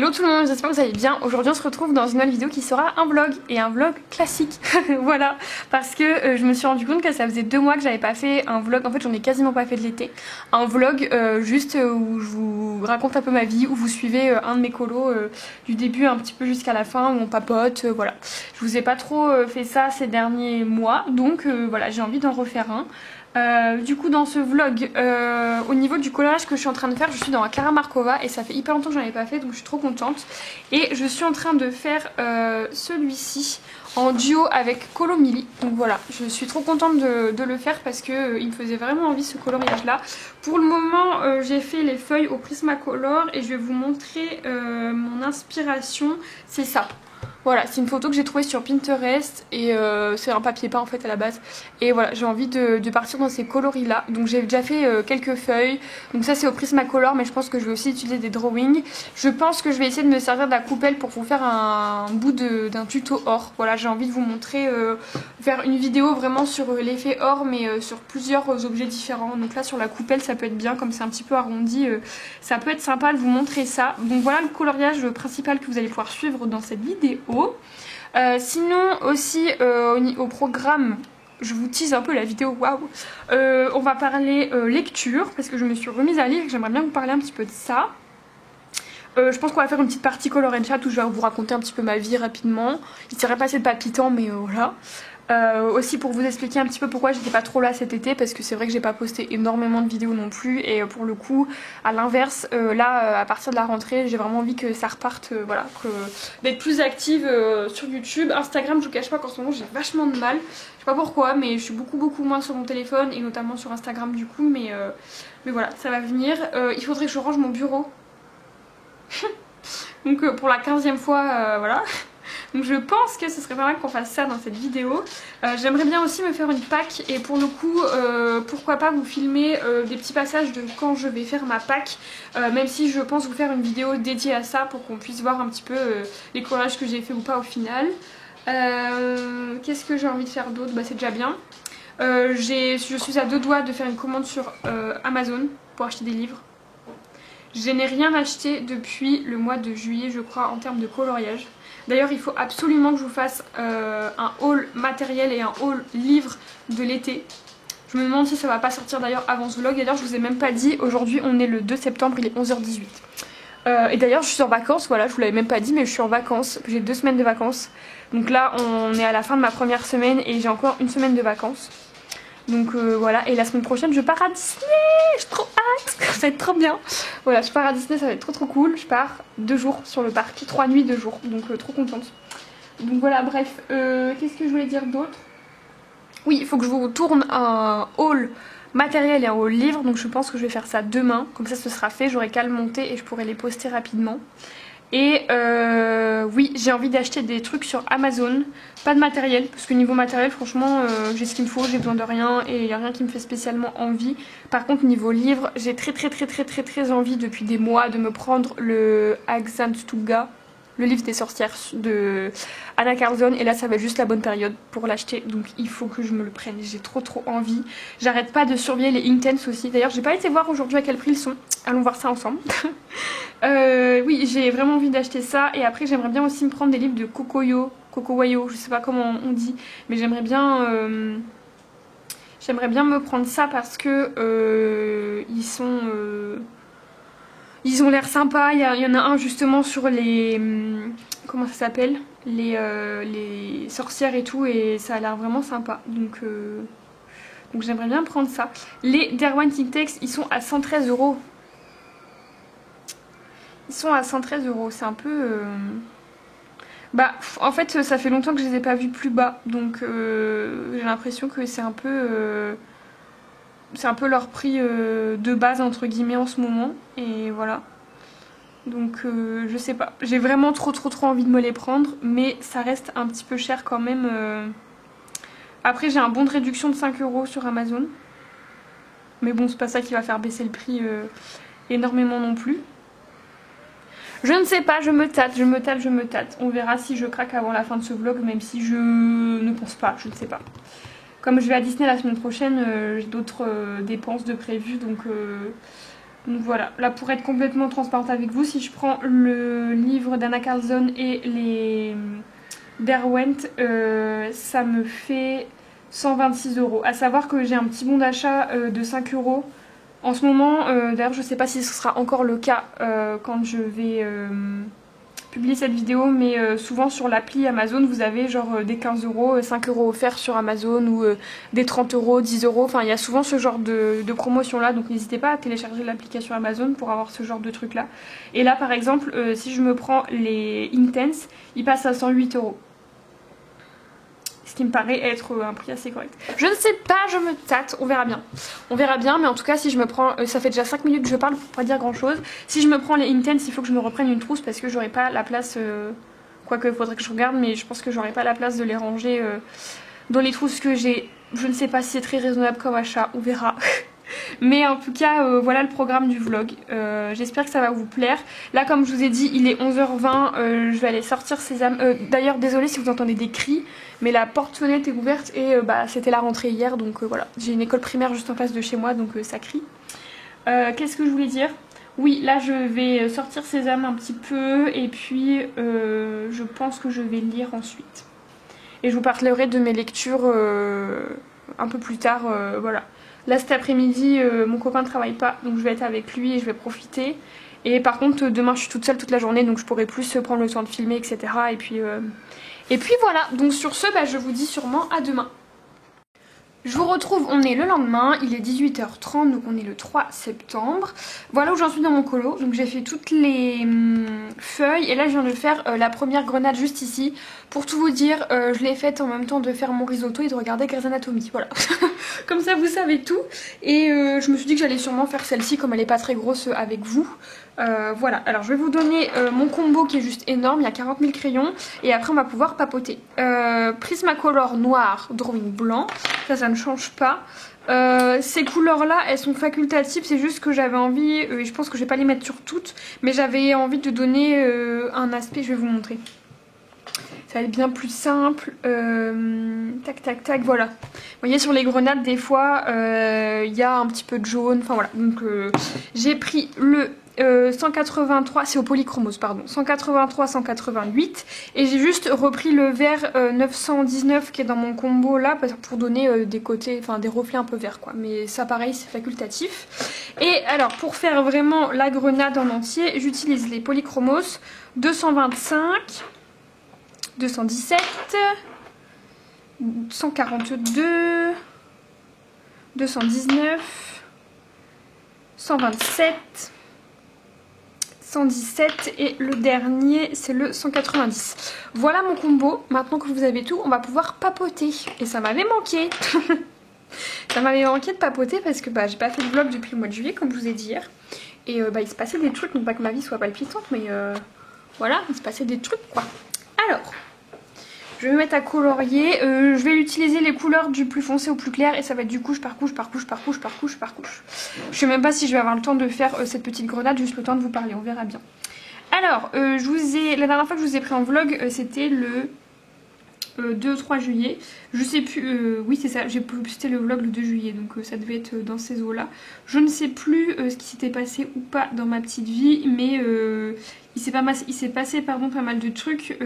Hello tout le monde, j'espère que vous allez bien. Aujourd'hui on se retrouve dans une nouvelle vidéo qui sera un vlog, et un vlog classique. Voilà, parce que je me suis rendu compte que ça faisait 2 mois que j'avais pas fait un vlog. En fait j'en ai quasiment pas fait de l'été. Un vlog juste où je vous raconte un peu ma vie, où vous suivez un de mes colos du début un petit peu jusqu'à la fin, où on papote, voilà. Je vous ai pas trop fait ça ces derniers mois, donc voilà, j'ai envie d'en refaire un. Du coup dans ce vlog, au niveau du coloriage que je suis en train de faire, je suis dans un Klara Markova et ça fait hyper longtemps que j'en avais pas fait, donc je suis trop contente. Et je suis en train de faire celui-ci en duo avec Colomili. Donc voilà, je suis trop contente de le faire parce que il me faisait vraiment envie ce coloriage là. Pour le moment j'ai fait les feuilles au Prismacolor et je vais vous montrer mon inspiration, c'est ça. Voilà, c'est une photo que j'ai trouvée sur Pinterest et c'est un papier peint en fait à la base. Et voilà, j'ai envie de partir dans ces coloris là. Donc j'ai déjà fait quelques feuilles. Donc ça c'est au Prismacolor, mais je pense que je vais aussi utiliser des drawings. Je pense que je vais essayer de me servir de la coupelle pour vous faire un bout d'un tuto or. Voilà, j'ai envie de vous montrer, faire une vidéo vraiment sur l'effet or, mais sur plusieurs objets différents. Donc là sur la coupelle ça peut être bien, comme c'est un petit peu arrondi, ça peut être sympa de vous montrer ça. Donc voilà le coloriage principal que vous allez pouvoir suivre dans cette vidéo. Sinon aussi au programme, je vous tease un peu la vidéo, waouh, on va parler lecture parce que je me suis remise à lire et j'aimerais bien vous parler un petit peu de ça. Je pense qu'on va faire une petite partie color and chat où je vais vous raconter un petit peu ma vie rapidement. Il serait pas assez palpitant, mais voilà. Aussi pour vous expliquer un petit peu pourquoi j'étais pas trop là cet été, parce que c'est vrai que j'ai pas posté énormément de vidéos non plus, et pour le coup à l'inverse là à partir de la rentrée j'ai vraiment envie que ça reparte, voilà, d'être plus active sur YouTube. Instagram, je vous cache pas qu'en ce moment j'ai vachement de mal, je sais pas pourquoi, mais je suis beaucoup moins sur mon téléphone et notamment sur Instagram du coup, mais voilà, ça va venir. Il faudrait que je range mon bureau. Donc pour la 15e fois, voilà. Donc je pense que ce serait pas mal qu'on fasse ça dans cette vidéo. J'aimerais bien aussi me faire une pack, et pour le coup pourquoi pas vous filmer des petits passages de quand je vais faire ma pack, même si je pense vous faire une vidéo dédiée à ça pour qu'on puisse voir un petit peu les collages que j'ai fait ou pas au final. Qu'est-ce que j'ai envie de faire d'autre? Bah c'est déjà bien. Je suis à 2 doigts de faire une commande sur Amazon pour acheter des livres. Je n'ai rien acheté depuis le mois de juillet je crois en termes de coloriage. D'ailleurs il faut absolument que je vous fasse un haul matériel et un haul livre de l'été. Je me demande si ça va pas sortir d'ailleurs avant ce vlog. D'ailleurs je vous ai même pas dit, aujourd'hui on est le 2 septembre, il est 11h18. Et d'ailleurs je suis en vacances, voilà, je vous l'avais même pas dit, mais je suis en vacances, j'ai 2 semaines de vacances. Donc là on est à la fin de ma première semaine et j'ai encore une semaine de vacances. Donc voilà, et la semaine prochaine je pars à Disney, j'ai trop hâte, ça va être trop bien. Voilà, je pars à Disney, ça va être trop cool. Je pars 2 jours sur le parc, 3 nuits 2 jours, donc trop contente. Donc voilà, bref, qu'est-ce que je voulais dire d'autre? Oui, il faut que je vous tourne un haul matériel et un haul livre, donc je pense que je vais faire ça demain, comme ça ce sera fait, j'aurai qu'à le monter et je pourrai les poster rapidement. Et oui, j'ai envie d'acheter des trucs sur Amazon, pas de matériel, parce que niveau matériel franchement j'ai ce qu'il me faut, j'ai besoin de rien et il n'y a rien qui me fait spécialement envie. Par contre niveau livre, j'ai très envie depuis des mois de me prendre le Axantugga, le livre des sorcières de Anna Carlzon, et là ça va être juste la bonne période pour l'acheter, donc il faut que je me le prenne, j'ai trop envie. J'arrête pas de surveiller les Inktense aussi, d'ailleurs j'ai pas été voir aujourd'hui à quel prix ils sont, allons voir ça ensemble. Oui, j'ai vraiment envie d'acheter ça, et après j'aimerais bien aussi me prendre des livres de Cocowayo, je sais pas comment on dit, mais j'aimerais bien me prendre ça parce que ils ont l'air sympas. Il y en a un justement sur les comment ça s'appelle, les sorcières et tout, et ça a l'air vraiment sympa, donc j'aimerais bien prendre ça. Les Derwent Inktense ils sont à 113 €. Ils sont à 113 €, c'est un peu bah en fait ça fait longtemps que je les ai pas vus plus bas, donc j'ai l'impression que c'est un peu leur prix de base entre guillemets en ce moment, et voilà. Donc je sais pas, j'ai vraiment trop envie de me les prendre, mais ça reste un petit peu cher quand même. Après j'ai un bon de réduction de 5 € sur Amazon, mais bon c'est pas ça qui va faire baisser le prix énormément non plus. Je ne sais pas, je me tâte. On verra si je craque avant la fin de ce vlog, même si je ne pense pas, je ne sais pas. Comme je vais à Disney la semaine prochaine, j'ai d'autres dépenses de prévues, donc Donc voilà, là pour être complètement transparente avec vous, si je prends le livre d'Anna Carlson et les Derwent, ça me fait 126 €. À savoir que j'ai un petit bon d'achat de 5 € en ce moment. D'ailleurs, je sais pas si ce sera encore le cas quand je vais publier cette vidéo, mais souvent sur l'appli Amazon, vous avez genre des 15 €, 5 € offerts sur Amazon ou des 30 €, 10 €. Enfin, il y a souvent ce genre de promotion là, donc n'hésitez pas à télécharger l'application Amazon pour avoir ce genre de truc là. Et là, par exemple, si je me prends les Intense, ils passent à 108 €. Ce qui me paraît être un prix assez correct. Je ne sais pas, je me tâte, on verra bien. On verra bien, mais en tout cas, si je me prends... ça fait déjà 5 minutes que je parle pour pas dire grand chose. Si je me prends les Intense, il faut que je me reprenne une trousse parce que j'aurai pas la place... quoique, il faudrait que je regarde, mais je pense que j'aurai pas la place de les ranger dans les trousses que j'ai. Je ne sais pas si c'est très raisonnable comme achat, on verra. Mais en tout cas, voilà le programme du vlog. J'espère que ça va vous plaire. Là, comme je vous ai dit, il est 11h20. Je vais aller sortir Sésame. D'ailleurs, désolée si vous entendez des cris, mais la porte-fenêtre est ouverte et c'était la rentrée hier. Donc voilà, j'ai une école primaire juste en face de chez moi, donc ça crie. Qu'est-ce que je voulais dire? Oui, là, je vais sortir Sésame un petit peu. Et puis, je pense que je vais lire ensuite. Et je vous parlerai de mes lectures un peu plus tard. Voilà. Là cet après-midi mon copain ne travaille pas, donc je vais être avec lui et je vais profiter. Et par contre demain je suis toute seule toute la journée, donc je pourrai plus prendre le temps de filmer, etc. Et puis voilà, donc sur ce je vous dis sûrement à demain. Je vous retrouve, on est le lendemain, il est 18h30, donc on est le 3 septembre. Voilà où j'en suis dans mon colo, donc j'ai fait toutes les feuilles et là je viens de faire la première grenade juste ici. Pour tout vous dire, je l'ai faite en même temps de faire mon risotto et de regarder Grey's Anatomy, voilà. Comme ça vous savez tout. Et je me suis dit que j'allais sûrement faire celle-ci comme elle est pas très grosse avec vous. Voilà, alors je vais vous donner mon combo qui est juste énorme, il y a 40 000 crayons et après on va pouvoir papoter. Prismacolor noir, drawing blanc, ça ne change pas. Ces couleurs là elles sont facultatives, c'est juste que j'avais envie, et je pense que je vais pas les mettre sur toutes, mais j'avais envie de donner un aspect, je vais vous montrer. Ça va être bien plus simple. Tac tac tac, voilà. Vous voyez sur les grenades des fois il y a un petit peu de jaune, enfin voilà. Donc j'ai pris le 183, c'est au polychromose pardon, 183, 188 et j'ai juste repris le vert 919 qui est dans mon combo là pour donner des côtés, enfin des reflets un peu verts quoi, mais ça pareil c'est facultatif. Et alors pour faire vraiment la grenade en entier, j'utilise les polychromos 225, 217, 142, 219, 127, 117 et le dernier c'est le 190. Voilà mon combo. Maintenant que vous avez tout, on va pouvoir papoter. Et ça m'avait manqué. Ça m'avait manqué de papoter parce que j'ai pas fait de vlog depuis le mois de juillet comme je vous ai dit hier. Et il se passait des trucs, non pas que ma vie soit palpitante, mais voilà, il se passait des trucs quoi. Alors, je vais me mettre à colorier. Je vais utiliser les couleurs du plus foncé au plus clair et ça va être du couche par couche par couche par couche par couche par couche. Je sais même pas si je vais avoir le temps de faire cette petite grenade, juste le temps de vous parler, on verra bien. Alors, la dernière fois que je vous ai pris en vlog, c'était le 2-3 juillet. Je sais plus, oui c'est ça, j'ai posté le vlog le 2 juillet, donc ça devait être dans ces eaux là. Je ne sais plus ce qui s'était passé ou pas dans ma petite vie, mais il s'est passé pas mal de trucs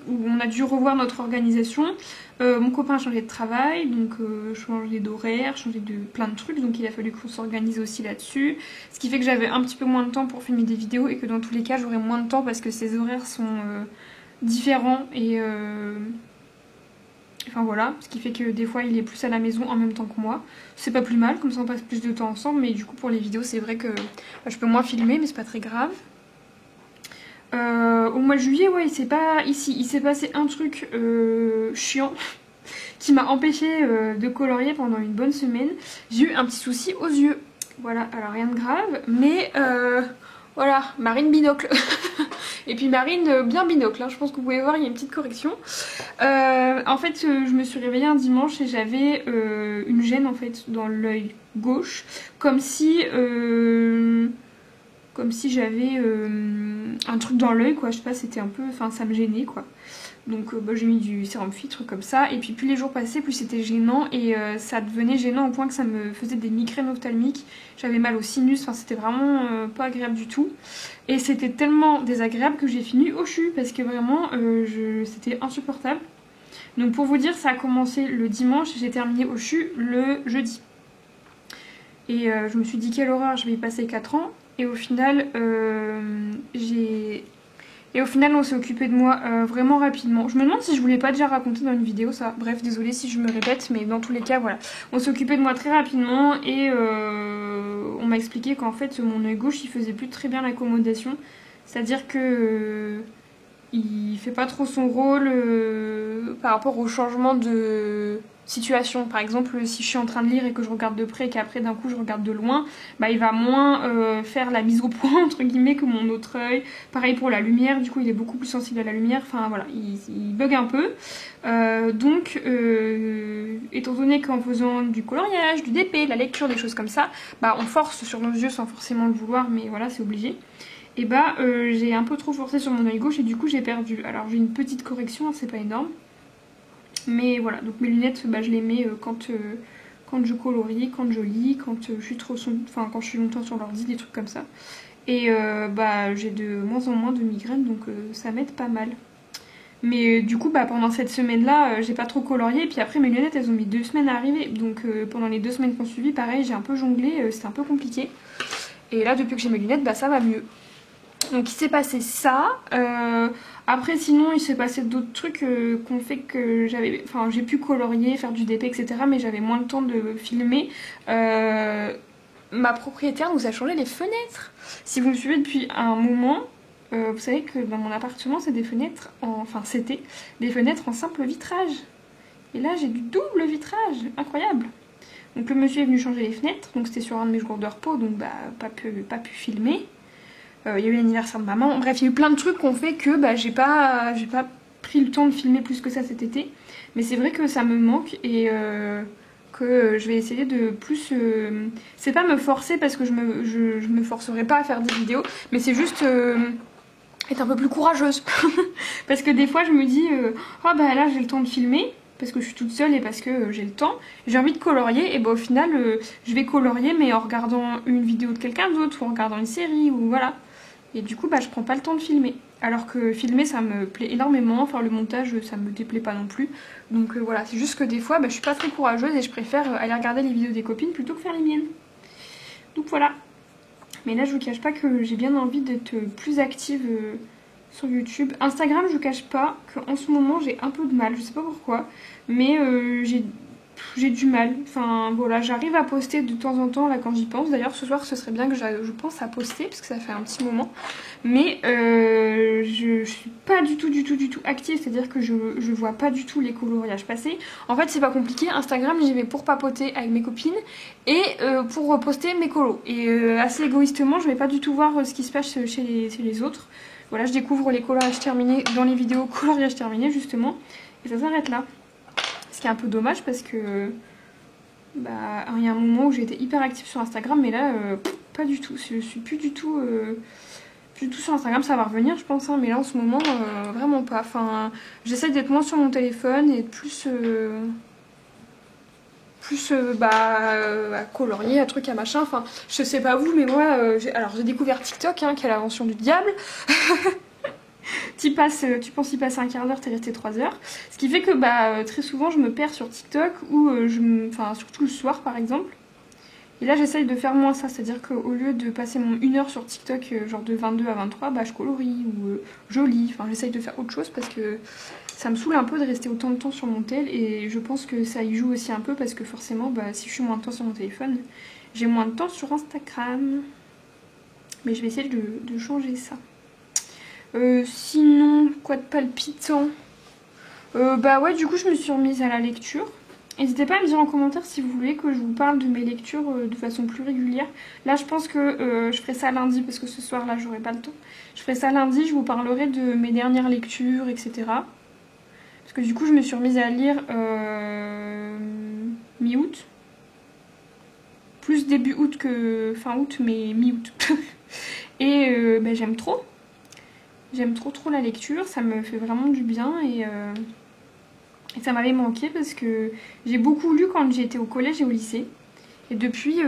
où on a dû revoir notre organisation. Mon copain a changé de travail, donc changé d'horaire, changé de plein de trucs, donc il a fallu qu'on s'organise aussi là-dessus. Ce qui fait que j'avais un petit peu moins de temps pour filmer des vidéos et que dans tous les cas j'aurai moins de temps parce que ces horaires sont différents et enfin voilà, ce qui fait que des fois il est plus à la maison en même temps que moi. C'est pas plus mal, comme ça on passe plus de temps ensemble, mais du coup pour les vidéos c'est vrai que je peux moins filmer, mais c'est pas très grave. Au mois de juillet, ouais, il s'est passé un truc chiant qui m'a empêché de colorier pendant une bonne semaine. J'ai eu un petit souci aux yeux. Voilà, alors rien de grave, mais voilà, Marine binocle. Et puis Marine bien binocle, hein. Je pense que vous pouvez voir, il y a une petite correction. En fait, je me suis réveillée un dimanche et j'avais une gêne en fait dans l'œil gauche, comme si j'avais un truc dans l'œil quoi, je sais pas, c'était un peu, enfin ça me gênait quoi. Donc bah, j'ai mis du sérum filtre comme ça, et puis plus les jours passaient, plus c'était gênant, et ça devenait gênant au point que ça me faisait des migraines ophtalmiques, j'avais mal au sinus, enfin c'était vraiment pas agréable du tout. Et c'était tellement désagréable que j'ai fini au CHU, parce que vraiment c'était insupportable. Donc pour vous dire, ça a commencé le dimanche, j'ai terminé au CHU le jeudi. Et je me suis dit quelle horreur, je vais y passer 4 ans, et au final on s'est occupé de moi vraiment rapidement. Je me demande si je voulais pas déjà raconter dans une vidéo ça. Bref, désolée si je me répète, mais dans tous les cas, voilà. On s'est occupé de moi très rapidement et on m'a expliqué qu'en fait, mon œil gauche, il faisait plus très bien l'accommodation. C'est-à-dire que il fait pas trop son rôle par rapport au changement de situation. Par exemple, si je suis en train de lire et que je regarde de près et qu'après d'un coup je regarde de loin, bah il va moins faire la mise au point entre guillemets que mon autre œil. Pareil pour la lumière, du coup il est beaucoup plus sensible à la lumière, enfin voilà, il bug un peu. Donc étant donné qu'en faisant du coloriage, du DP, de la lecture, des choses comme ça, bah on force sur nos yeux sans forcément le vouloir, mais voilà c'est obligé. Et bah j'ai un peu trop forcé sur mon œil gauche et du coup j'ai perdu. Alors j'ai une petite correction, c'est pas énorme. Mais voilà, donc mes lunettes, bah, je les mets quand je colorie, quand je lis, quand je suis quand je suis longtemps sur l'ordi, des trucs comme ça. Et bah j'ai de moins en moins de migraines, donc ça m'aide pas mal. Mais du coup, bah, pendant cette semaine-là, j'ai pas trop colorié. Et puis après, mes lunettes, elles ont mis 2 semaines à arriver. Donc pendant les 2 semaines qui ont suivi, pareil, j'ai un peu jonglé, c'était un peu compliqué. Et là, depuis que j'ai mes lunettes, bah ça va mieux. Donc il s'est passé ça. Après sinon il s'est passé d'autres trucs qu'on fait que j'ai pu colorier, faire du DP, etc. Mais j'avais moins de temps de filmer. Ma propriétaire nous a changé les fenêtres. Si vous me suivez depuis un moment, vous savez que dans mon appartement c'est des fenêtres, c'était des fenêtres en simple vitrage. Et là j'ai du double vitrage, incroyable. Donc le monsieur est venu changer les fenêtres, donc c'était sur un de mes jours de repos, donc bah pas pu filmer. Il y a eu l'anniversaire de maman, bref il y a eu plein de trucs qu'on fait que bah, j'ai pas pris le temps de filmer plus que ça cet été. Mais c'est vrai que ça me manque et que je vais essayer de plus... c'est pas me forcer parce que je me forcerai pas à faire des vidéos, mais c'est juste être un peu plus courageuse. Parce que des fois je me dis, oh bah là j'ai le temps de filmer, parce que je suis toute seule et parce que j'ai le temps, j'ai envie de colorier, et bah au final je vais colorier mais en regardant une vidéo de quelqu'un d'autre ou en regardant une série ou voilà. Et du coup bah je prends pas le temps de filmer. Alors que filmer ça me plaît énormément, faire le montage ça me déplaît pas non plus. Donc voilà, c'est juste que des fois bah, je suis pas très courageuse et je préfère aller regarder les vidéos des copines plutôt que faire les miennes. Donc voilà. Mais là je vous cache pas que j'ai bien envie d'être plus active sur YouTube. Instagram je vous cache pas qu'en ce moment j'ai un peu de mal, je sais pas pourquoi. Mais j'ai du mal. Enfin voilà, j'arrive à poster de temps en temps là quand j'y pense. D'ailleurs ce soir ce serait bien que je pense à poster parce que ça fait un petit moment. Mais je suis pas du tout active, c'est-à-dire que je vois pas du tout les coloriages passer. En fait c'est pas compliqué, Instagram j'y vais pour papoter avec mes copines et pour poster mes colos. Et assez égoïstement je vais pas du tout voir ce qui se passe chez les autres. Voilà, je découvre les coloriages terminés dans les vidéos coloriages terminés justement. Et ça s'arrête là. Ce qui est un peu dommage parce que bah, il y a un moment où j'étais hyper active sur Instagram, mais là pas du tout. Je suis plus du tout sur Instagram, ça va revenir je pense, hein, mais là en ce moment vraiment pas. Enfin, j'essaie d'être moins sur mon téléphone et plus à colorier, à truc à machin. Enfin, je sais pas vous, mais moi j'ai découvert TikTok, hein, qui est l'invention du diable. Tu penses y passer un quart d'heure, t'es resté 3 heures. Ce qui fait que bah, très souvent je me perds sur TikTok ou surtout le soir par exemple. Et là j'essaye de faire moins ça, c'est-à-dire qu'au lieu de passer mon 1 heure sur TikTok genre de 22 à 23, bah je colorie ou je lis. Enfin j'essaye de faire autre chose parce que ça me saoule un peu de rester autant de temps sur mon tel et je pense que ça y joue aussi un peu parce que forcément bah, si je suis moins de temps sur mon téléphone, j'ai moins de temps sur Instagram. Mais je vais essayer de changer ça. Sinon, quoi de palpitant? Bah ouais, du coup je me suis remise à la lecture. N'hésitez pas à me dire en commentaire si vous voulez que je vous parle de mes lectures de façon plus régulière. Là je pense que je ferai ça lundi parce que ce soir là j'aurai pas le temps. Je ferai ça lundi, je vous parlerai de mes dernières lectures, etc. Parce que du coup je me suis remise à lire mi-août. Plus début août que fin août, mais mi-août. Et bah, j'aime trop. J'aime trop la lecture, ça me fait vraiment du bien et ça m'avait manqué parce que j'ai beaucoup lu quand j'étais au collège et au lycée. Et depuis,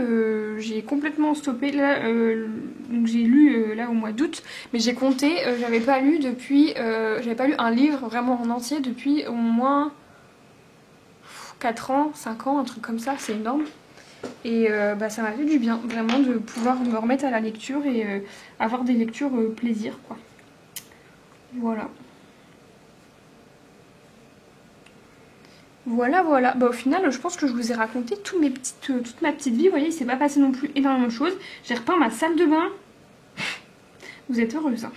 j'ai complètement stoppé. Là, donc j'ai lu là au mois d'août, mais j'ai compté, j'avais pas lu depuis, j'avais pas lu un livre vraiment en entier depuis au moins 4 ans, 5 ans, un truc comme ça, c'est énorme. Et bah, ça m'a fait du bien, vraiment, de pouvoir me remettre à la lecture et avoir des lectures plaisir, quoi. Voilà. Voilà. Bah, au final, je pense que je vous ai raconté toute ma petite vie. Vous voyez, il s'est pas passé non plus énormément de choses. J'ai repeint ma salle de bain. Vous êtes heureuse, hein.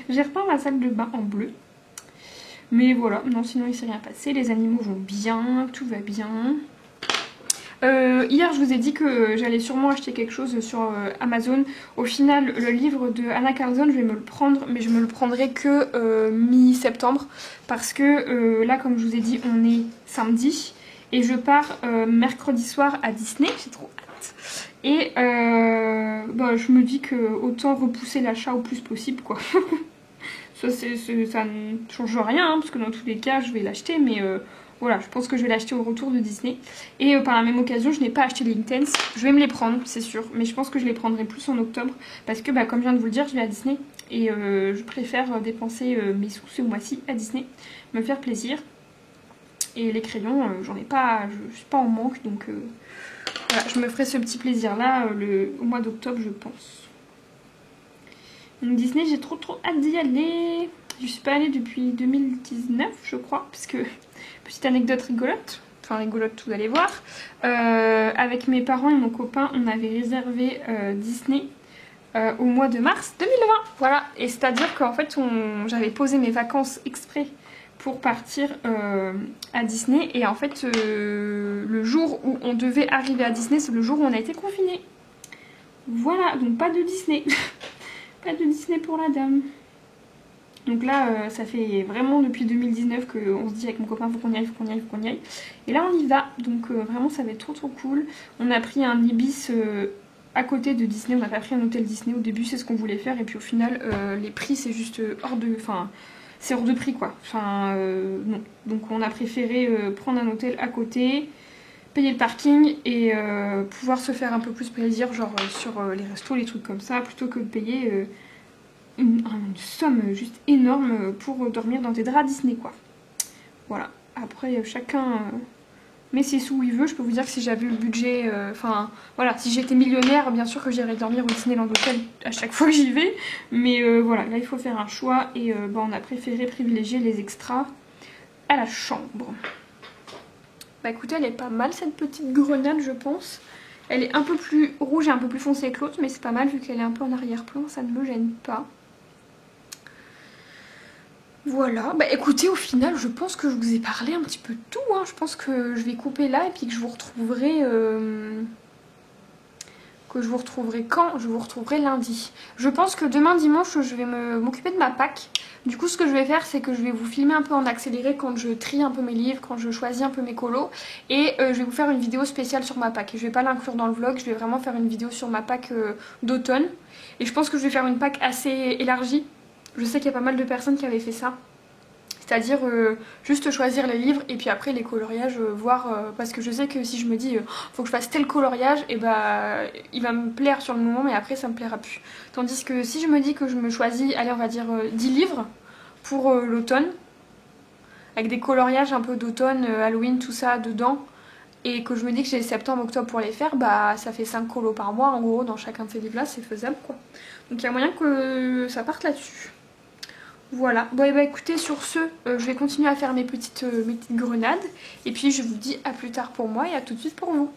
J'ai repeint ma salle de bain en bleu. Mais voilà, non, sinon il s'est rien passé. Les animaux vont bien, tout va bien. Hier, je vous ai dit que j'allais sûrement acheter quelque chose sur Amazon. Au final, le livre de Anna Carlson, je vais me le prendre, mais je me le prendrai que mi-septembre. Parce que là, comme je vous ai dit, on est samedi. Et je pars mercredi soir à Disney. J'ai trop hâte. Et bah, je me dis que autant repousser l'achat au plus possible, quoi. Ça ne change rien, hein, parce que dans tous les cas, je vais l'acheter, mais voilà, je pense que je vais l'acheter au retour de Disney. Et par la même occasion, je n'ai pas acheté les Intense. Je vais me les prendre, c'est sûr, mais je pense que je les prendrai plus en octobre, parce que, bah, comme je viens de vous le dire, je vais à Disney, et je préfère dépenser mes sous ce mois-ci à Disney, me faire plaisir. Et les crayons, j'en ai pas, je suis pas en manque, donc voilà, je me ferai ce petit plaisir-là au mois d'octobre, je pense. Donc Disney, j'ai trop hâte d'y aller. Je suis pas allée depuis 2019, je crois, parce que, petite anecdote rigolote, enfin rigolote, vous allez voir. Avec mes parents et mon copain, on avait réservé Disney au mois de mars 2020. Voilà, et c'est-à-dire qu'en fait, j'avais posé mes vacances exprès pour partir à Disney. Et en fait, le jour où on devait arriver à Disney, c'est le jour où on a été confinés. Voilà, donc pas de Disney. Pas de Disney pour la dame. Donc là, ça fait vraiment depuis 2019 qu'on se dit avec mon copain, faut qu'on y aille. Et là, on y va. Donc vraiment, ça va être trop cool. On a pris un Ibis à côté de Disney. On n'a pas pris un hôtel Disney. Au début, c'est ce qu'on voulait faire. Et puis au final, les prix, c'est juste hors de... Enfin, c'est hors de prix, quoi. Enfin, non. Donc on a préféré prendre un hôtel à côté, payer le parking et pouvoir se faire un peu plus plaisir, genre sur les restos, les trucs comme ça, plutôt que de payer une somme juste énorme pour dormir dans des draps Disney, quoi. Voilà. Après, chacun met ses sous où il veut. Je peux vous dire que si j'avais le budget, enfin voilà, si j'étais millionnaire, bien sûr que j'irais dormir au Disneyland Hotel à chaque fois que j'y vais. Mais voilà, là il faut faire un choix et bah, on a préféré privilégier les extras à la chambre. Bah écoutez, elle est pas mal cette petite grenade, je pense. Elle est un peu plus rouge et un peu plus foncée que l'autre, mais c'est pas mal vu qu'elle est un peu en arrière-plan, ça ne me gêne pas. Voilà, bah écoutez, au final, je pense que je vous ai parlé un petit peu de tout, hein. Je pense que je vais couper là et puis que je vous retrouverai... quand? Je vous retrouverai lundi. Je pense que demain dimanche, je vais m'occuper de ma Pâques. Du coup, ce que je vais faire, c'est que je vais vous filmer un peu en accéléré quand je trie un peu mes livres, quand je choisis un peu mes colos. Et je vais vous faire une vidéo spéciale sur ma Pâques. Je vais pas l'inclure dans le vlog, je vais vraiment faire une vidéo sur ma Pâques d'automne. Et je pense que je vais faire une Pâques assez élargie. Je sais qu'il y a pas mal de personnes qui avaient fait ça. C'est-à-dire juste choisir les livres et puis après les coloriages, voir... parce que je sais que si je me dis faut que je fasse tel coloriage, et bah il va me plaire sur le moment mais après ça me plaira plus. Tandis que si je me dis que je me choisis, allez on va dire 10 livres pour l'automne, avec des coloriages un peu d'automne, Halloween, tout ça dedans, et que je me dis que j'ai septembre, octobre pour les faire, bah ça fait 5 colos par mois en gros dans chacun de ces livres là, c'est faisable quoi. Donc il y a moyen que ça parte là-dessus. Voilà, bon et bah écoutez, sur ce, je vais continuer à faire mes petites grenades. Et puis je vous dis à plus tard pour moi et à tout de suite pour vous.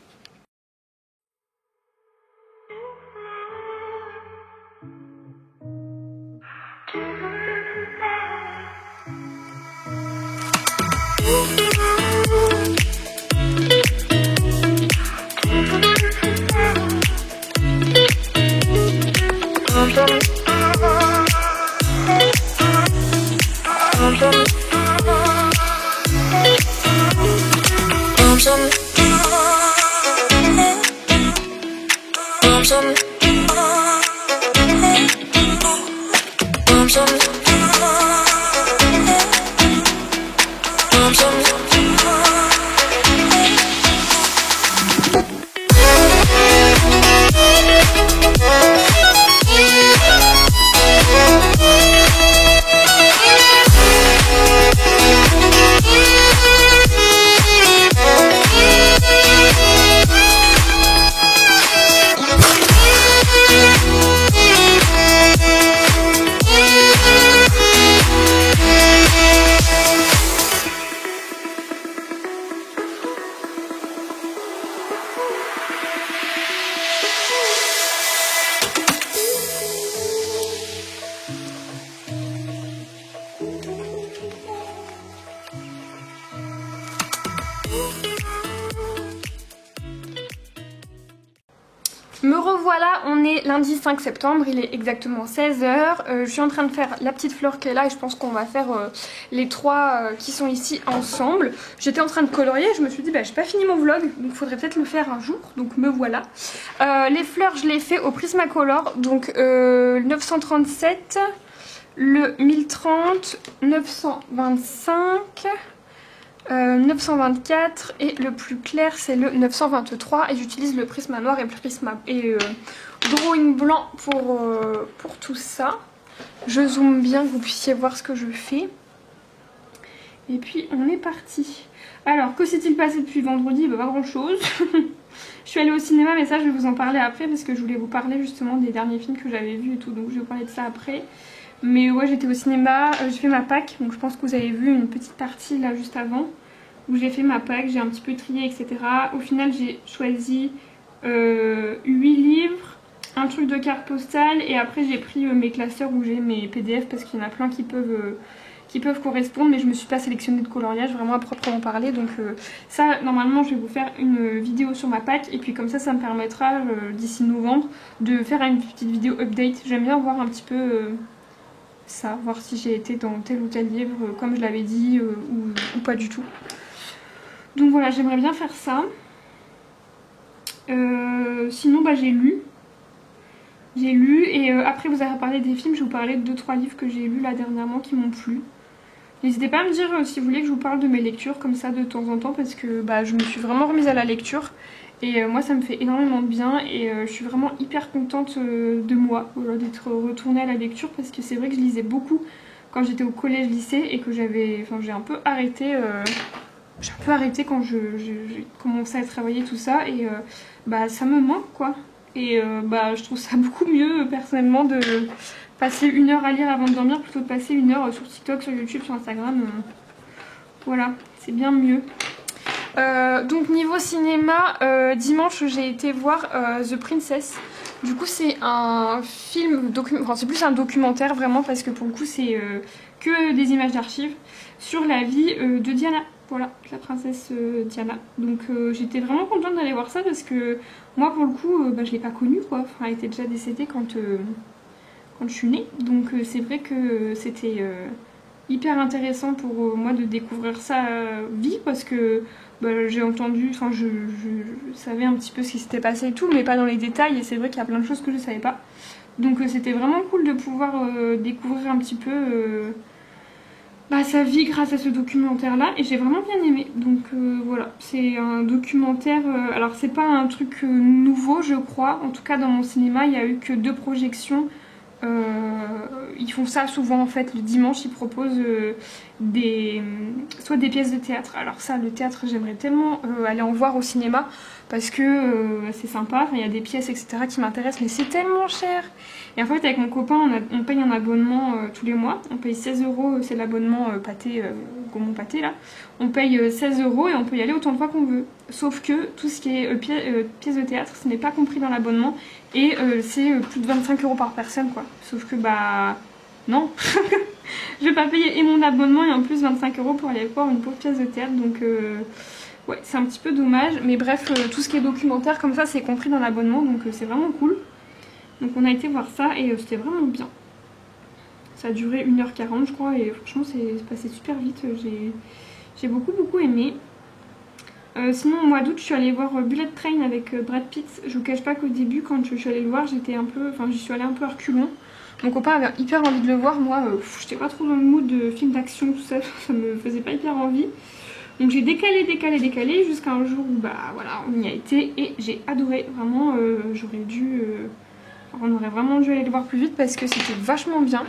Me revoilà, on est lundi 5 septembre, il est exactement 16 h. Je suis en train de faire la petite fleur qui est là et je pense qu'on va faire les trois qui sont ici ensemble. J'étais en train de colorier, je me suis dit bah j'ai pas fini mon vlog, donc il faudrait peut-être le faire un jour, donc me voilà. Les fleurs je les fais au Prismacolor, donc 937, le 1030, 925... 924 et le plus clair c'est le 923 et j'utilise le prisma noir et le drawing blanc pour tout ça. Je zoome bien que vous puissiez voir ce que je fais. Et puis on est parti. Alors que s'est-il passé depuis vendredi? Bah, pas grand chose. Je suis allée au cinéma mais ça je vais vous en parler après parce que je voulais vous parler justement des derniers films que j'avais vus et tout, donc je vais vous parler de ça après. Mais ouais, j'étais au cinéma, j'ai fait ma Pâques, donc je pense que vous avez vu une petite partie là juste avant où j'ai fait ma Pâques, j'ai un petit peu trié, etc. Au final, j'ai choisi 8 livres, un truc de carte postale et après j'ai pris mes classeurs où j'ai mes PDF parce qu'il y en a plein qui peuvent correspondre, mais je me suis pas sélectionnée de coloriage vraiment à proprement parler, donc ça normalement je vais vous faire une vidéo sur ma Pâques et puis comme ça me permettra d'ici novembre de faire une petite vidéo update. J'aime bien voir un petit peu... ça, voir si j'ai été dans tel ou tel livre comme je l'avais dit ou pas du tout. Donc voilà, j'aimerais bien faire ça. Sinon bah j'ai lu et après vous avez parlé des films, je vais vous parler de 2-3 livres que j'ai lus là dernièrement qui m'ont plu. N'hésitez pas à me dire si vous voulez que je vous parle de mes lectures comme ça de temps en temps parce que bah, je me suis vraiment remise à la lecture. Et moi ça me fait énormément de bien et je suis vraiment hyper contente de moi d'être retournée à la lecture parce que c'est vrai que je lisais beaucoup quand j'étais au collège-lycée et que j'ai un peu arrêté quand j'ai commencé à travailler tout ça et bah ça me manque quoi. Et bah je trouve ça beaucoup mieux personnellement de passer 1 heure à lire avant de dormir plutôt de passer 1 heure sur TikTok, sur YouTube, sur Instagram. Voilà, c'est bien mieux. Donc niveau cinéma, dimanche j'ai été voir The Princess. Du coup c'est un film, enfin c'est plus un documentaire vraiment parce que pour le coup c'est que des images d'archives sur la vie de Diana. Voilà, la princesse Diana. Donc j'étais vraiment contente d'aller voir ça parce que moi pour le coup bah, je l'ai pas connue quoi. Enfin, elle était déjà décédée quand je suis née. Donc c'est vrai que c'était hyper intéressant pour moi de découvrir sa vie parce que bah, j'ai entendu, enfin je savais un petit peu ce qui s'était passé et tout, mais pas dans les détails et c'est vrai qu'il y a plein de choses que je savais pas. Donc c'était vraiment cool de pouvoir découvrir un petit peu bah, sa vie grâce à ce documentaire là et j'ai vraiment bien aimé. Donc voilà, c'est un documentaire, alors c'est pas un truc nouveau je crois, en tout cas dans mon cinéma il y a eu que 2 projections. Ils font ça souvent en fait, le dimanche ils proposent soit des pièces de théâtre. Alors ça, le théâtre j'aimerais tellement aller en voir au cinéma parce que c'est sympa, il y a des pièces etc qui m'intéressent mais c'est tellement cher. Et en fait avec mon copain on paye un abonnement tous les mois, on paye 16 €, c'est l'abonnement pâté, Gaumont Pâté là. On paye 16 € et on peut y aller autant de fois qu'on veut. Sauf que tout ce qui est pièces de théâtre, ce n'est pas compris dans l'abonnement et c'est plus de 25 € par personne quoi. Sauf que bah non, je vais pas payer et mon abonnement et en plus 25 € pour aller voir une pauvre pièce de théâtre, donc ouais c'est un petit peu dommage. Mais bref, tout ce qui est documentaire comme ça c'est compris dans l'abonnement, donc c'est vraiment cool. Donc on a été voir ça et c'était vraiment bien. Ça a duré 1h40 je crois et franchement c'est passé super vite, j'ai beaucoup aimé. Sinon au mois d'août je suis allée voir Bullet Train avec Brad Pitt. Je vous cache pas qu'au début quand je suis allée le voir j'étais un peu, enfin j'y suis allée un peu à reculons Mon copain avait hyper envie de le voir, moi j'étais pas trop dans le mood de film d'action, tout ça, ça me faisait pas hyper envie. Donc j'ai décalé jusqu'à un jour où bah voilà, on y a été et j'ai adoré, vraiment on aurait vraiment dû aller le voir plus vite parce que c'était vachement bien.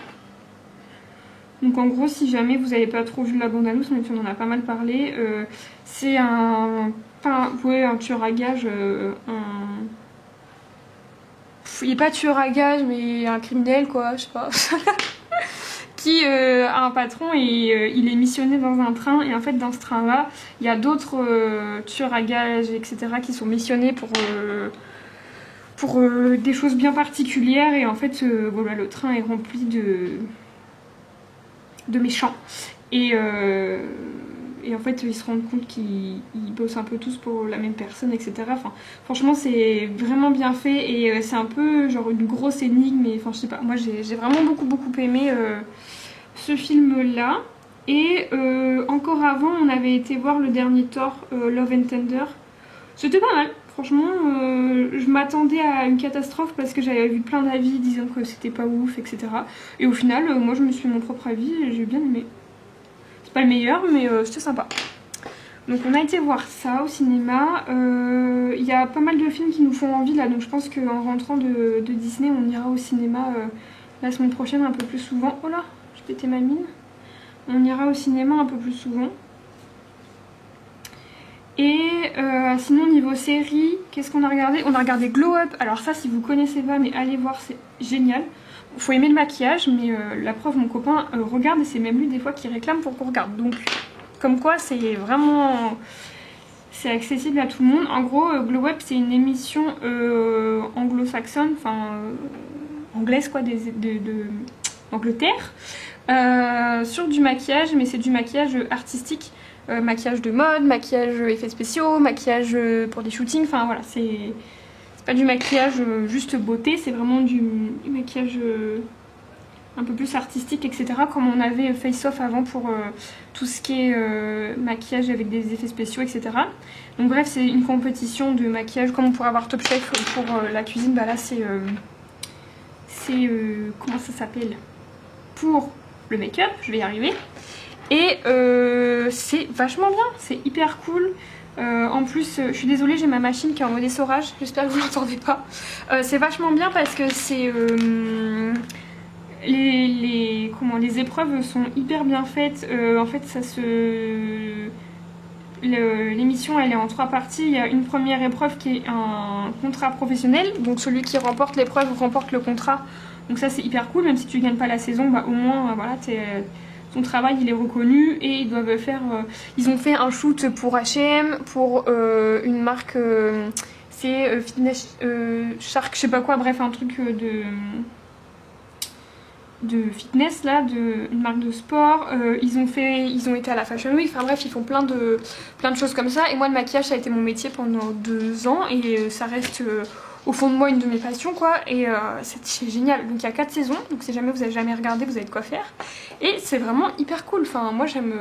Donc en gros, si jamais vous n'avez pas trop vu la bande-annonce, même si on en a pas mal parlé, c'est un tueur à gages, il n'est pas tueur à gages mais un criminel quoi, je sais pas, qui a un patron et il est missionné dans un train et en fait dans ce train-là, il y a d'autres tueurs à gages, etc. qui sont missionnés pour des choses bien particulières et en fait voilà, le train est rempli de méchants et en fait ils se rendent compte qu'ils bossent un peu tous pour la même personne, etc. Enfin, franchement c'est vraiment bien fait et c'est un peu genre une grosse énigme, mais enfin je sais pas, moi j'ai vraiment beaucoup aimé ce film là. Et encore avant on avait été voir le dernier Thor, Love and Thunder. C'était pas mal. Franchement, je m'attendais à une catastrophe parce que j'avais vu plein d'avis disant que c'était pas ouf, etc. Et au final, moi je me suis fait mon propre avis et j'ai bien aimé. C'est pas le meilleur, mais c'était sympa. Donc on a été voir ça au cinéma. Il y a pas mal de films qui nous font envie là, donc je pense qu'en rentrant de Disney, on ira au cinéma la semaine prochaine un peu plus souvent. Oh là, j'ai pété ma mine. On ira au cinéma un peu plus souvent. Et sinon niveau série, qu'est-ce qu'on a regardé? On a regardé Glow Up. Alors ça, si vous connaissez pas, mais allez voir, c'est génial. Faut aimer le maquillage, mais la preuve, mon copain regarde et c'est même lui des fois qui réclame pour qu'on regarde. Donc comme quoi c'est vraiment... c'est accessible à tout le monde. En gros, Glow Up c'est une émission anglo-saxonne, enfin anglaise quoi, d'Angleterre, sur du maquillage, mais c'est du maquillage artistique. Maquillage de mode, maquillage effets spéciaux, maquillage pour des shootings, enfin voilà, c'est pas du maquillage juste beauté, c'est vraiment du maquillage un peu plus artistique, etc. Comme on avait Face Off avant pour tout ce qui est maquillage avec des effets spéciaux, etc. Donc bref, c'est une compétition de maquillage comme on pourrait avoir Top Chef pour la cuisine, bah là c'est comment ça s'appelle, pour le make-up, je vais y arriver. Et c'est vachement bien, c'est hyper cool. En plus, je suis désolée, j'ai ma machine qui est en mode essorage, j'espère que vous l'entendez pas. C'est vachement bien parce que c'est les épreuves sont hyper bien faites. En fait, l'émission elle est en 3 parties. Il y a une première épreuve qui est un contrat professionnel, donc celui qui remporte l'épreuve remporte le contrat. Donc ça c'est hyper cool, même si tu gagnes pas la saison, bah au moins voilà, ton travail il est reconnu. Et ils doivent faire ils ont fait un shoot pour H&M, pour une marque c'est Fitness Shark, je sais pas quoi, bref un truc de fitness là, une marque de sport. Ils ont été à la Fashion Week, enfin bref ils font plein de choses comme ça. Et moi le maquillage ça a été mon métier pendant 2 ans et ça reste au fond de moi une de mes passions quoi. Et c'est génial. Donc il y a 4 saisons, donc si jamais vous avez jamais regardé vous avez de quoi faire. Et c'est vraiment hyper cool, enfin moi j'aime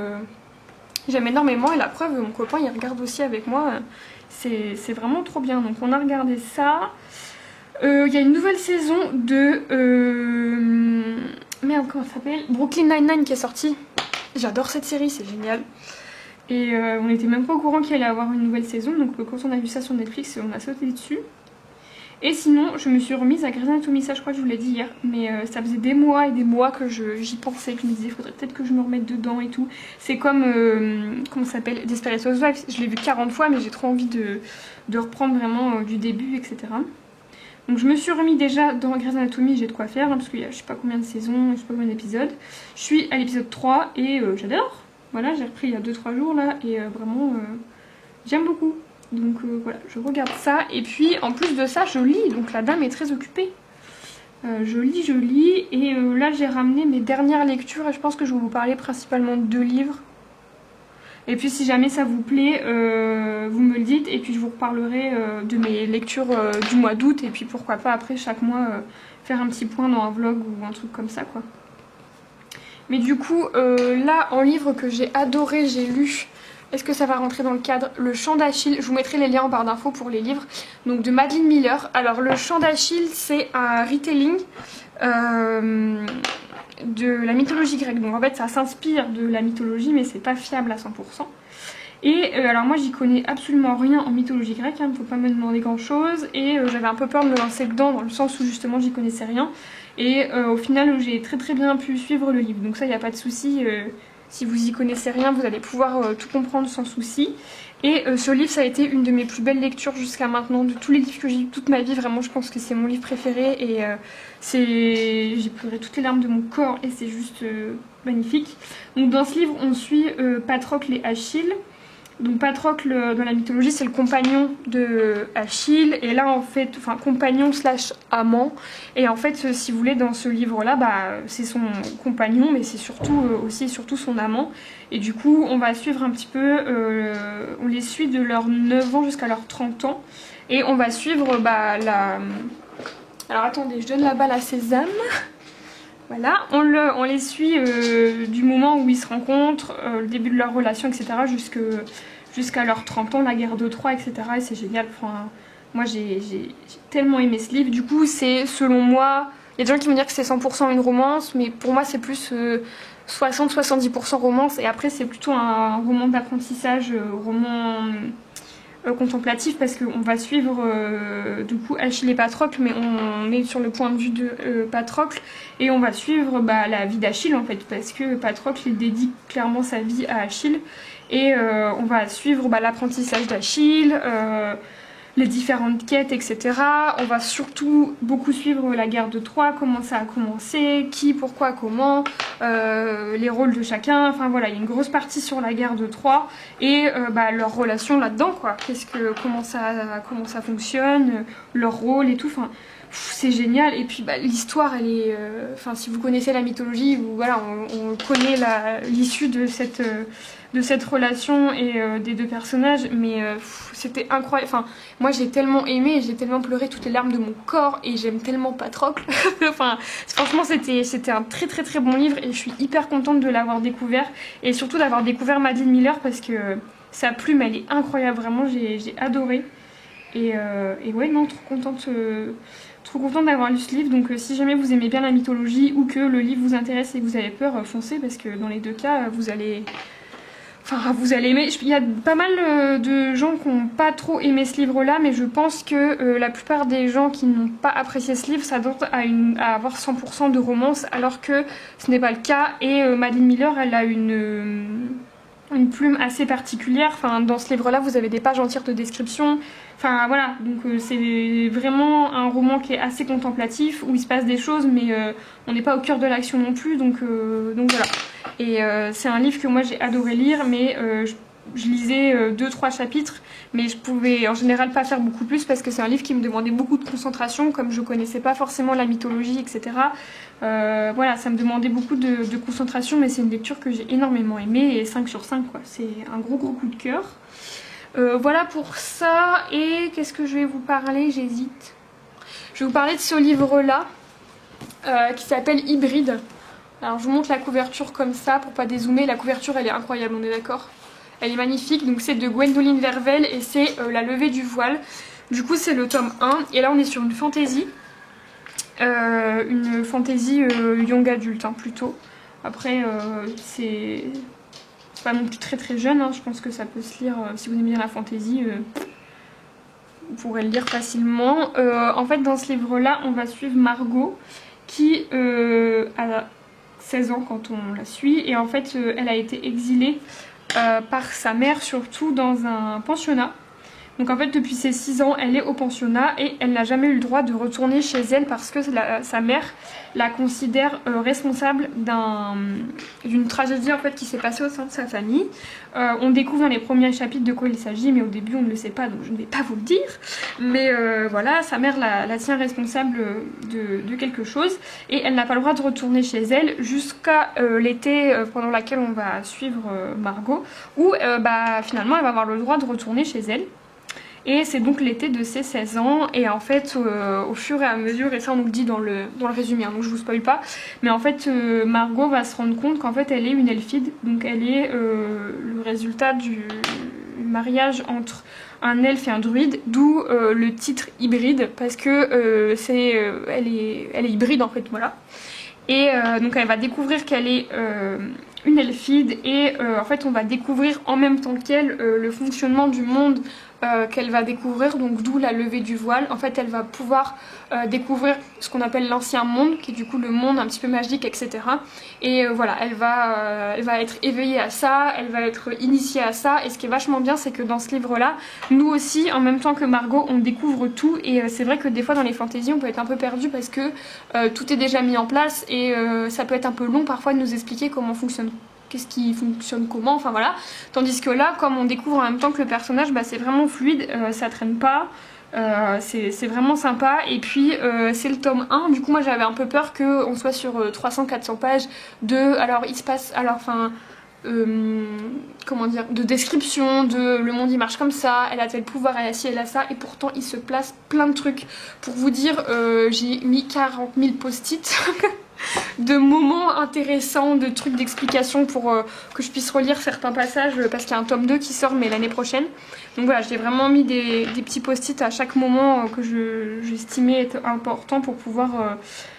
énormément. Et la preuve, mon copain il regarde aussi avec moi, c'est vraiment trop bien. Donc on a regardé ça. Il y a une nouvelle saison de merde, comment ça s'appelle, Brooklyn Nine-Nine qui est sortie. J'adore cette série, c'est génial. Et on était même pas au courant qu'il allait avoir une nouvelle saison, donc quand on a vu ça sur Netflix on a sauté dessus. Et sinon je me suis remise à Grey's Anatomy, ça je crois que je vous l'ai dit hier, mais ça faisait des mois et des mois que j'y pensais, que je me disais faudrait peut-être que je me remette dedans et tout. C'est comme comment ça s'appelle, Desperate Housewives, je l'ai vu 40 fois mais j'ai trop envie de reprendre vraiment du début, etc. Donc je me suis remis déjà dans Grey's Anatomy, j'ai de quoi faire, hein, parce qu'il y a je sais pas combien de saisons, je sais pas combien d'épisodes. Je suis à l'épisode 3 et j'adore. Voilà, j'ai repris il y a 2-3 jours là et vraiment j'aime beaucoup. Donc voilà, je regarde ça. Et puis en plus de ça, je lis, donc la dame est très occupée. Je lis et là j'ai ramené mes dernières lectures et je pense que je vais vous parler principalement de 2 livres. Et puis si jamais ça vous plaît, vous me le dites et puis je vous reparlerai de mes lectures du mois d'août. Et puis pourquoi pas après chaque mois faire un petit point dans un vlog ou un truc comme ça quoi. Mais du coup là en livre que j'ai adoré, j'ai lu est-ce que ça va rentrer dans le cadre? Le chant d'Achille, je vous mettrai les liens en barre d'infos pour les livres, donc de Madeline Miller. Alors le chant d'Achille, c'est un retelling de la mythologie grecque, donc en fait ça s'inspire de la mythologie mais c'est pas fiable à 100%. Et alors moi j'y connais absolument rien en mythologie grecque, il ne faut pas me demander grand chose, et j'avais un peu peur de me lancer dedans dans le sens où justement j'y connaissais rien, et au final j'ai très bien pu suivre le livre, donc ça il n'y a pas de souci, si vous y connaissez rien vous allez pouvoir tout comprendre sans souci. Et ce livre ça a été une de mes plus belles lectures jusqu'à maintenant, de tous les livres que j'ai lu toute ma vie, vraiment je pense que c'est mon livre préféré, et j'ai pleuré toutes les larmes de mon corps et c'est juste magnifique. Donc dans ce livre on suit Patrocle et Achille. Donc Patrocle dans la mythologie c'est le compagnon de Achille, et là en fait, enfin compagnon slash amant, et en fait si vous voulez dans ce livre là c'est son compagnon mais c'est surtout aussi surtout son amant, et du coup on va suivre un petit peu, on les suit de leurs 9 ans jusqu'à leurs 30 ans, et on va suivre alors attendez je donne la balle à Sésame. Voilà, on les suit du moment où ils se rencontrent, le début de leur relation, etc. jusqu'à leurs 30 ans, la guerre de Troie, etc. Et c'est génial. Enfin, moi, j'ai tellement aimé ce livre. Du coup, c'est, selon moi, il y a des gens qui vont dire que c'est 100% une romance, mais pour moi, c'est plus 60-70% romance. Et après, c'est plutôt un roman d'apprentissage, roman contemplatif, parce qu'on va suivre du coup Achille et Patrocle, mais on est sur le point de vue de Patrocle, et on va suivre la vie d'Achille en fait, parce que Patrocle il dédie clairement sa vie à Achille, et on va suivre l'apprentissage d'Achille, les différentes quêtes, etc. On va surtout beaucoup suivre la guerre de Troie, comment ça a commencé, qui, pourquoi, comment, les rôles de chacun, enfin voilà, il y a une grosse partie sur la guerre de Troie et leur relation là-dedans, quoi. Comment ça fonctionne, leur rôle et tout, enfin c'est génial. Et puis l'histoire elle est, si vous connaissez la mythologie, on connaît l'issue de cette relation et des deux personnages, mais c'était incroyable. Enfin, moi j'ai tellement aimé, j'ai tellement pleuré toutes les larmes de mon corps, et j'aime tellement Patrocle. Enfin, franchement c'était un très bon livre, et je suis hyper contente de l'avoir découvert, et surtout d'avoir découvert Madeline Miller, parce que sa plume elle est incroyable, vraiment j'ai adoré. Et ouais, non, trop contente d'avoir lu ce livre. Donc si jamais vous aimez bien la mythologie, ou que le livre vous intéresse et que vous avez peur, foncez, parce que dans les deux cas vous allez aimer. Il y a pas mal de gens qui n'ont pas trop aimé ce livre-là, mais je pense que la plupart des gens qui n'ont pas apprécié ce livre s'attendent à avoir 100% de romance, alors que ce n'est pas le cas. Et Madeline Miller, elle a une plume assez particulière. Enfin, dans ce livre-là, vous avez des pages entières de description. Enfin, voilà. Donc, c'est vraiment un roman qui est assez contemplatif, où il se passe des choses, mais on n'est pas au cœur de l'action non plus. Donc voilà. Et c'est un livre que moi j'ai adoré lire, mais je lisais 2-3 chapitres, mais je pouvais en général pas faire beaucoup plus, parce que c'est un livre qui me demandait beaucoup de concentration, comme je connaissais pas forcément la mythologie, etc. Voilà, ça me demandait beaucoup de concentration, mais c'est une lecture que j'ai énormément aimée, et 5 sur 5 quoi, c'est un gros coup de cœur. Voilà pour ça. Et qu'est-ce que je vais vous parler? J'hésite. Je vais vous parler de ce livre-là, qui s'appelle Hybride. Alors je vous montre la couverture comme ça pour pas dézoomer. La couverture elle est incroyable, on est d'accord? Elle est magnifique. Donc c'est de Gwendoline Vervel, et c'est La levée du voile. Du coup c'est le tome 1, et là on est sur une fantaisie. Young adulte plutôt. Après c'est pas non plus très jeune, hein. Je pense que ça peut se lire, si vous aimez bien la fantaisie, vous pourrez le lire facilement. En fait dans ce livre là on va suivre Margot, qui a 16 ans quand on la suit, et en fait elle a été exilée par sa mère, surtout dans un pensionnat. Donc en fait depuis ses 6 ans elle est au pensionnat, et elle n'a jamais eu le droit de retourner chez elle, parce que sa mère la considère responsable d'une tragédie en fait qui s'est passée au sein de sa famille. On découvre dans les premiers chapitres de quoi il s'agit, mais au début on ne le sait pas, donc je ne vais pas vous le dire. Mais voilà, sa mère la tient responsable de quelque chose, et elle n'a pas le droit de retourner chez elle jusqu'à l'été pendant laquelle on va suivre Margot, où finalement elle va avoir le droit de retourner chez elle. Et c'est donc l'été de ses 16 ans. Et en fait, au fur et à mesure, et ça on nous le dit dans le résumé, hein, donc je vous spoil pas, mais en fait, Margot va se rendre compte qu'en fait, elle est une elfide. Donc elle est le résultat du mariage entre un elfe et un druide, d'où le titre hybride, parce que elle est hybride en fait, voilà. Et donc elle va découvrir qu'elle est une elfide et en fait on va découvrir en même temps qu'elle le fonctionnement du monde qu'elle va découvrir, donc d'où la levée du voile. En fait elle va pouvoir découvrir ce qu'on appelle l'ancien monde, qui est du coup le monde un petit peu magique, etc. Et voilà, elle va être éveillée à ça, elle va être initiée à ça. Et ce qui est vachement bien, c'est que dans ce livre là, nous aussi en même temps que Margot, on découvre tout. Et c'est vrai que des fois dans les fantaisies on peut être un peu perdu parce que tout est déjà mis en place et ça peut être un peu long parfois de nous expliquer comment fonctionne, qu'est-ce qui fonctionne comment, enfin voilà. Tandis que là, comme on découvre en même temps que le personnage, bah, c'est vraiment fluide, ça traîne pas, c'est vraiment sympa. Et puis c'est le tome 1, du coup moi j'avais un peu peur qu'on soit sur 300-400 pages de, alors il se passe, alors enfin... comment dire, de description de le monde il marche comme ça, elle a tel pouvoir, elle a ci, elle a ça, et pourtant il se place plein de trucs. Pour vous dire, j'ai mis 40 000 post-it de moments intéressants, de trucs d'explication pour que je puisse relire certains passages, parce qu'il y a un tome 2 qui sort mais l'année prochaine. Donc voilà, j'ai vraiment mis des petits post-it à chaque moment que j'estimais être important pour pouvoir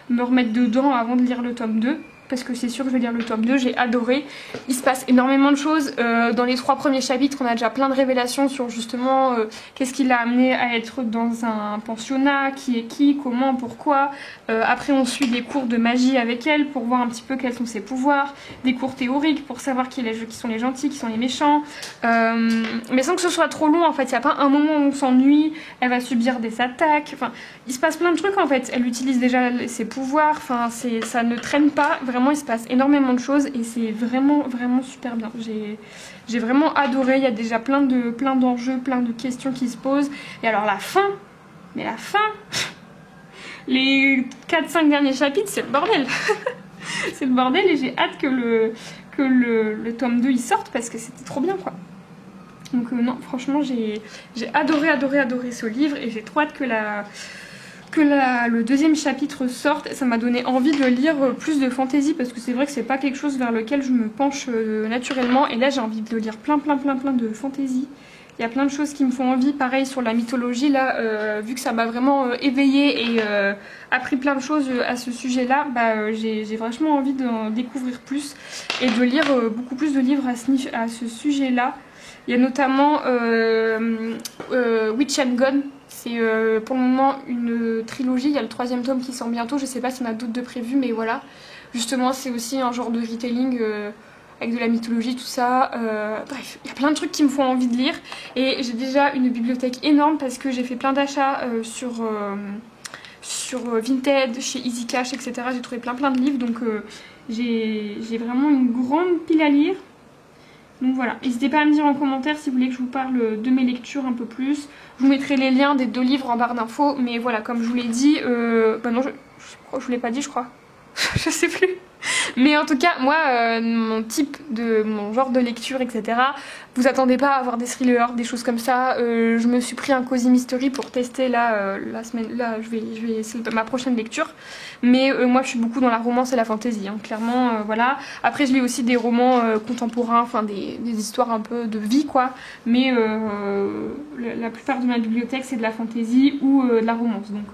me remettre dedans avant de lire le tome 2. Parce que c'est sûr que je vais lire le tome 2, j'ai adoré. Il se passe énormément de choses. Dans les 3 premiers chapitres, on a déjà plein de révélations sur justement qu'est-ce qui l'a amené à être dans un pensionnat, qui est qui, comment, pourquoi. Après, on suit des cours de magie avec elle pour voir un petit peu quels sont ses pouvoirs, des cours théoriques pour savoir qui sont les gentils, qui sont les méchants. Mais sans que ce soit trop long, en fait, il n'y a pas un moment où on s'ennuie. Elle va subir des attaques. Enfin, il se passe plein de trucs en fait. Elle utilise déjà ses pouvoirs. Enfin, ça ne traîne pas. Vraiment, il se passe énormément de choses et c'est vraiment super bien. J'ai vraiment adoré. Il y a déjà plein d'enjeux, plein de questions qui se posent. Et alors la fin, mais la fin, les 4-5 derniers chapitres, c'est le bordel. C'est le bordel et j'ai hâte que le tome 2 il sorte parce que c'était trop bien quoi. Donc non, franchement, j'ai adoré ce livre et j'ai trop hâte que le deuxième chapitre sorte. Ça m'a donné envie de lire plus de fantasy parce que c'est vrai que c'est pas quelque chose vers lequel je me penche naturellement. Et là, j'ai envie de lire plein de fantasy. Il y a plein de choses qui me font envie. Pareil sur la mythologie, là, vu que ça m'a vraiment éveillée et appris plein de choses à ce sujet-là, bah, j'ai vachement envie d'en découvrir plus et de lire beaucoup plus de livres à ce sujet-là. Il y a notamment Witch and Gone. C'est pour le moment une trilogie. Il y a le 3e tome qui sort bientôt. Je sais pas s'il y en a d'autres de prévus, mais voilà. Justement, c'est aussi un genre de retelling avec de la mythologie, tout ça. Bref, il y a plein de trucs qui me font envie de lire. Et j'ai déjà une bibliothèque énorme parce que j'ai fait plein d'achats sur Vinted, chez Easy Cash, etc. J'ai trouvé plein de livres. Donc j'ai vraiment une grande pile à lire. Donc voilà, n'hésitez pas à me dire en commentaire si vous voulez que je vous parle de mes lectures un peu plus. Je vous mettrai les liens des 2 livres en barre d'infos. Mais voilà, comme je vous l'ai dit, bah non, je vous l'ai pas dit je crois. Je sais plus. Mais en tout cas, moi, mon genre de lecture, etc. Vous attendez pas à avoir des thrillers, des choses comme ça. Je me suis pris un Cozy Mystery pour tester là, la semaine. Là, c'est ma prochaine lecture. Mais moi, je suis beaucoup dans la romance et la fantasy, hein, clairement, voilà. Après, je lis aussi des romans contemporains, enfin des histoires un peu de vie, quoi. Mais la plupart de ma bibliothèque, c'est de la fantasy ou de la romance. Donc,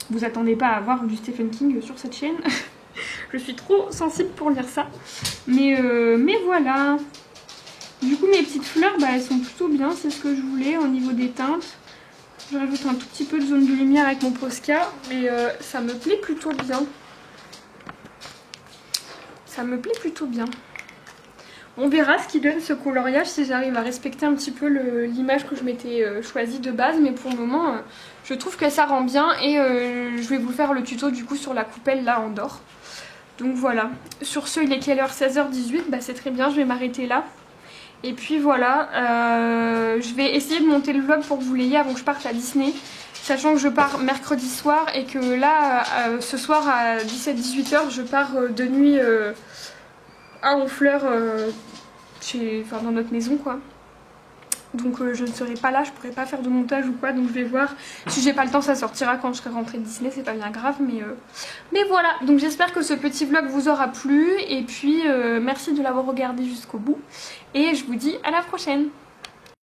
vous attendez pas à avoir du Stephen King sur cette chaîne. Je suis trop sensible pour lire ça. Mais voilà. Du coup, mes petites fleurs, bah, elles sont plutôt bien. C'est ce que je voulais au niveau des teintes. Je rajoute un tout petit peu de zone de lumière avec mon Posca. Mais ça me plaît plutôt bien. Ça me plaît plutôt bien. On verra ce qui donne ce coloriage, si j'arrive à respecter un petit peu l'image que je m'étais choisie de base. Mais pour le moment, je trouve que ça rend bien. Et je vais vous faire le tuto du coup sur la coupelle là en or. Donc voilà, sur ce il est quelle heure? 16h18, bah c'est très bien, je vais m'arrêter là. Et puis voilà, je vais essayer de monter le vlog pour que vous l'ayez avant que je parte à Disney. Sachant que je pars mercredi soir et que là, ce soir à 17-18h, je pars de nuit à Honfleur, dans notre maison quoi. donc je ne serai pas là, je pourrai pas faire de montage ou quoi, donc je vais voir. Si j'ai pas le temps, ça sortira quand je serai rentrée de Disney, c'est pas bien grave, mais voilà. Donc j'espère que ce petit vlog vous aura plu, et puis merci de l'avoir regardé jusqu'au bout, et je vous dis à la prochaine.